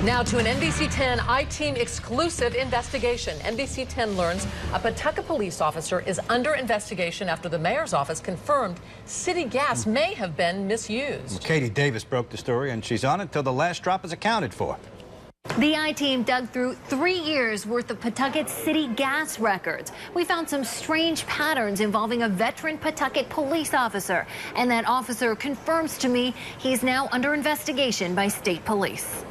Now to an NBC 10 I-Team exclusive investigation. NBC 10 learns a Pawtucket police officer is under investigation after the mayor's office confirmed city gas may have been misused. Well, Katie Davis broke the story, and she's on it till the last drop is accounted for. The I-Team dug through 3 years worth of Pawtucket city gas records. We found some strange patterns involving a veteran Pawtucket police officer, and that officer confirms to me he's now under investigation by state police.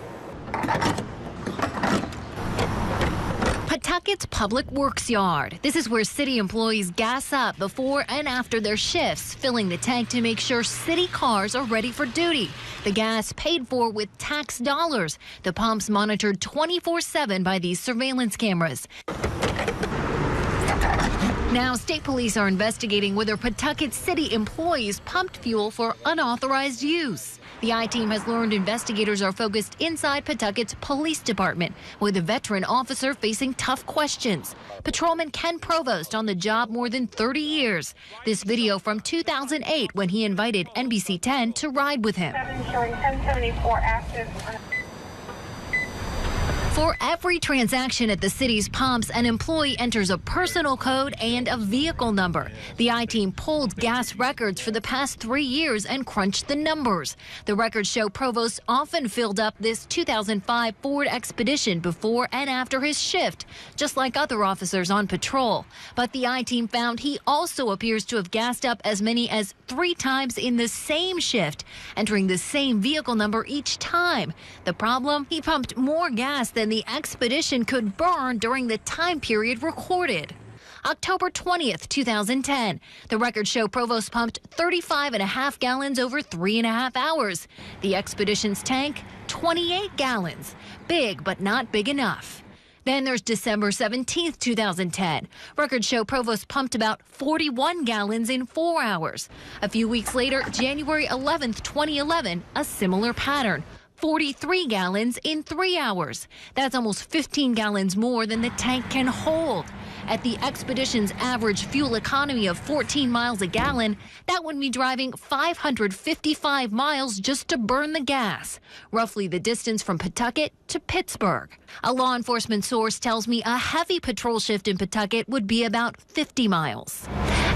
Pawtucket's Public Works Yard. This is where city employees gas up before and after their shifts, filling the tank to make sure city cars are ready for duty. The gas paid for with tax dollars. The pumps monitored 24/7 by these surveillance cameras. Now, state police are investigating whether Pawtucket city employees pumped fuel for unauthorized use. The I-Team has learned investigators are focused inside Pawtucket's police department, with a veteran officer facing tough questions. Patrolman Ken Provost on the job more than 30 years. This video from 2008 when he invited NBC 10 to ride with him. Showing 1074 active. For every transaction at the city's pumps, an employee enters a personal code and a vehicle number. The I-Team pulled gas records for the past 3 years and crunched the numbers. The records show Provost often filled up this 2005 Ford Expedition before and after his shift, just like other officers on patrol. But the I-Team found he also appears to have gassed up as many as 3 times in the same shift, entering the same vehicle number each time. The problem? He pumped more gas than the Expedition could burn during the time period recorded. October 20th, 2010. The records show Provost pumped 35.5 gallons over 3.5 hours. The Expedition's tank, 28 gallons. Big, but not big enough. Then there's December 17th, 2010. Records show Provost pumped about 41 gallons in 4 hours. A few weeks later, January 11th, 2011, a similar pattern. 43 gallons in 3 hours. That's almost 15 gallons more than the tank can hold. At the Expedition's average fuel economy of 14 miles a gallon, that would be driving 555 miles just to burn the gas, roughly the distance from Pawtucket to Pittsburgh. A law enforcement source tells me a heavy patrol shift in Pawtucket would be about 50 miles.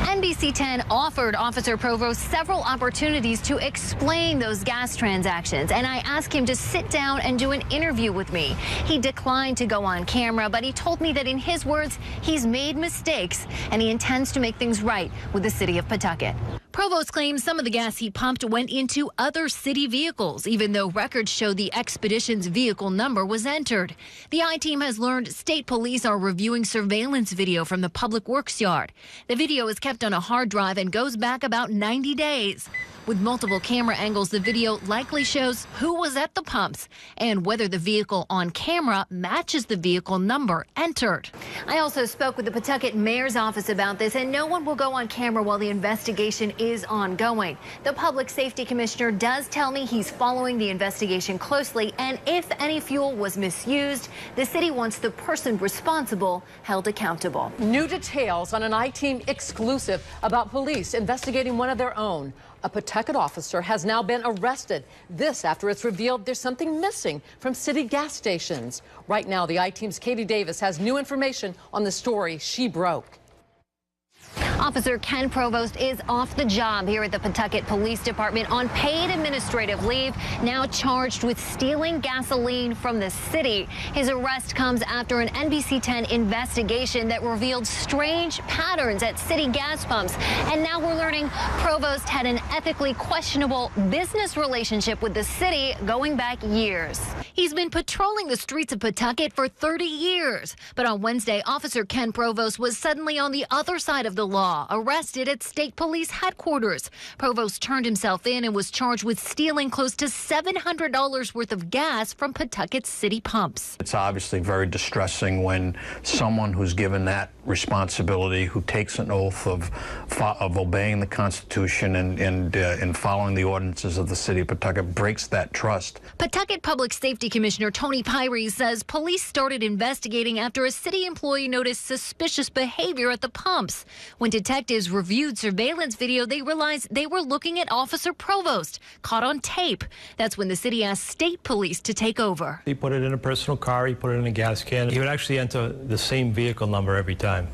NBC 10 offered Officer Provost several opportunities to explain those gas transactions, and I asked him to sit down and do an interview with me. He declined to go on camera, but he told me that in his words, he's made mistakes and he intends to make things right with the city of Pawtucket. Provost claims some of the gas he pumped went into other city vehicles, even though records show the Expedition's vehicle number was entered. The I-Team has learned state police are reviewing surveillance video from the Public Works Yard. The video is kept on a hard drive and goes back about 90 days. With multiple camera angles, the video likely shows who was at the pumps and whether the vehicle on camera matches the vehicle number entered. I also spoke with the Pawtucket mayor's office about this, and no one will go on camera while the investigation is ongoing. The public safety commissioner does tell me he's following the investigation closely, and if any fuel was misused, the city wants the person responsible held accountable. New details on an I-Team exclusive about police investigating one of their own. A Pawtucket officer has now been arrested. This after it's revealed there's something missing from city gas stations. Right now, the I-Team's Katie Davis has new information on the story she broke. Officer Ken Provost is off the job here at the Pawtucket Police Department on paid administrative leave, now charged with stealing gasoline from the city. His arrest comes after an NBC 10 investigation that revealed strange patterns at city gas pumps. And now we're learning Provost had an ethically questionable business relationship with the city going back years. He's been patrolling the streets of Pawtucket for 30 years. But on Wednesday, Officer Ken Provost was suddenly on the other side of the law, arrested at state police headquarters. Provost turned himself in and was charged with stealing close to $700 worth of gas from Pawtucket city pumps. It's obviously very distressing when someone who's given that responsibility, who takes an oath of obeying the Constitution and following the ordinances of the city of Pawtucket, breaks that trust. Pawtucket Public Safety Commissioner Tony Pyrie says police started investigating after a city employee noticed suspicious behavior at the pumps. When detectives reviewed surveillance video, they realized they were looking at Officer Provost, caught on tape. That's when the city asked state police to take over. He put it in a personal car, he put it in a gas can. He would actually enter the same vehicle number every time.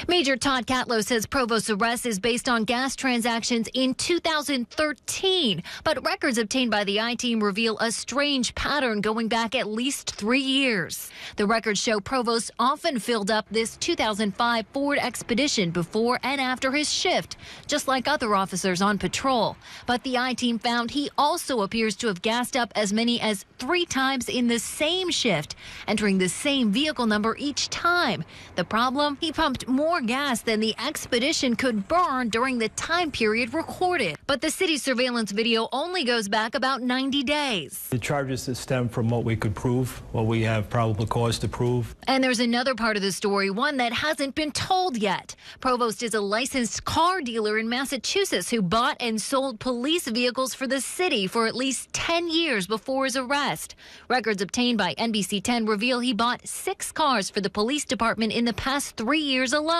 Major Todd Catlow says Provost's arrest is based on gas transactions in 2013, but records obtained by the I-Team reveal a strange pattern going back at least 3 years. The records show Provost often filled up this 2005 Ford Expedition before and after his shift, just like other officers on patrol. But the I-Team found he also appears to have gassed up as many as 3 times in the same shift, entering the same vehicle number each time. The problem? He pumped more gas than the Expedition could burn during the time period recorded. But the city's surveillance video only goes back about 90 days. The charges that stem from what we could prove, what we have probable cause to prove. And there's another part of the story, one that hasn't been told yet. Provost is a licensed car dealer in Massachusetts who bought and sold police vehicles for the city for at least 10 years before his arrest. Records obtained by NBC 10 reveal he bought 6 cars for the police department in the past 3 years alone.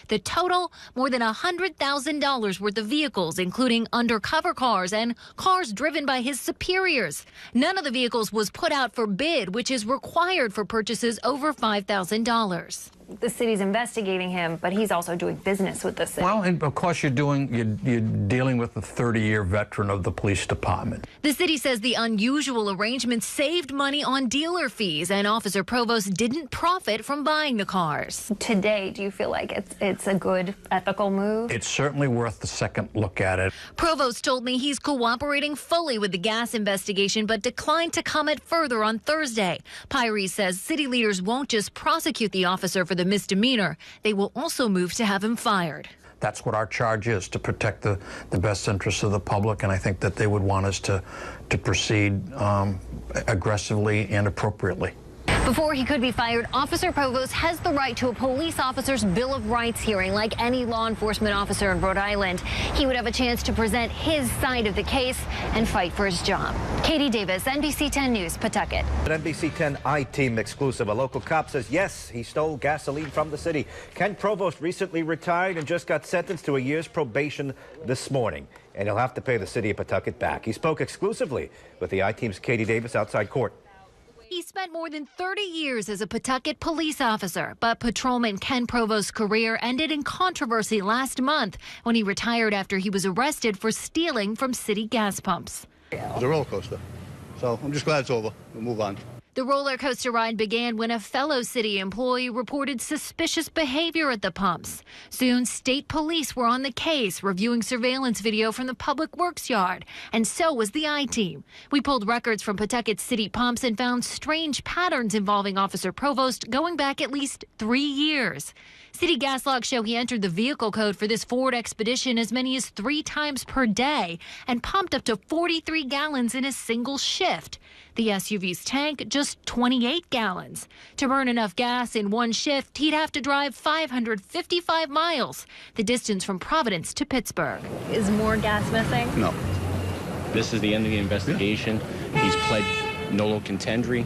The total, more than $100,000 worth of vehicles, including undercover cars and cars driven by his superiors. None of the vehicles was put out for bid, which is required for purchases over $5,000. The city's investigating him, but he's also doing business with the city. Well, and of course you're dealing with a 30-year veteran of the police department. The city says the unusual arrangement saved money on dealer fees, and Officer Provost didn't profit from buying the cars. Today, do you feel like it's a good ethical move? It's certainly worth the second look at it. Provost told me he's cooperating fully with the gas investigation, but declined to comment further on Thursday. Pyrie says city leaders won't just prosecute the officer for the misdemeanor. They will also move to have him fired. That's what our charge is, to protect the best interests of the public, and I think that they would want us to proceed aggressively and appropriately. Before he could be fired, Officer Provost has the right to a police officer's Bill of Rights hearing. Like any law enforcement officer in Rhode Island, he would have a chance to present his side of the case and fight for his job. Katie Davis, NBC 10 News, Pawtucket. An NBC 10 I-Team exclusive. A local cop says, yes, he stole gasoline from the city. Ken Provost recently retired and just got sentenced to a year's probation this morning. And he'll have to pay the city of Pawtucket back. He spoke exclusively with the I-Team's Katie Davis outside court. He spent more than 30 years as a Pawtucket police officer, but patrolman Ken Provost's career ended in controversy last month when he retired after he was arrested for stealing from city gas pumps. It was a roller coaster, so I'm just glad it's over. We'll move on. The roller coaster ride began when a fellow city employee reported suspicious behavior at the pumps. Soon, state police were on the case, reviewing surveillance video from the Public Works yard, and so was the I-Team. We pulled records from Pawtucket city pumps and found strange patterns involving Officer Provost going back at least 3 years. City gas logs show he entered the vehicle code for this Ford Expedition as many as 3 times per day and pumped up to 43 gallons in a single shift. The SUV's tank just 28 gallons. To burn enough gas in one shift, he'd have to drive 555 miles, the distance from Providence to Pittsburgh. Is more gas missing? No. This is the end of the investigation. He's pled nolo contendere.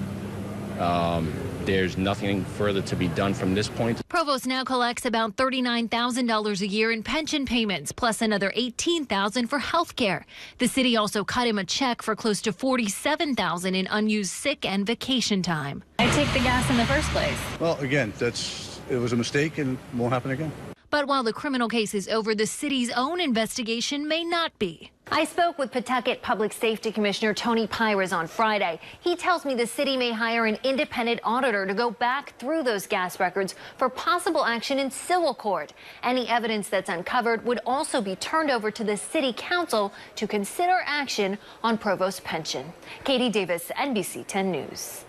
There's nothing further to be done from this point. Provost now collects about $39,000 a year in pension payments, plus another $18,000 for health care. The city also cut him a check for close to $47,000 in unused sick and vacation time. I take the gas in the first place. Well, again, it was a mistake and won't happen again. But while the criminal case is over, the city's own investigation may not be. I spoke with Pawtucket Public Safety Commissioner Tony Pires on Friday. He tells me the city may hire an independent auditor to go back through those gas records for possible action in civil court. Any evidence that's uncovered would also be turned over to the city council to consider action on Provost's pension. Katie Davis, NBC 10 News.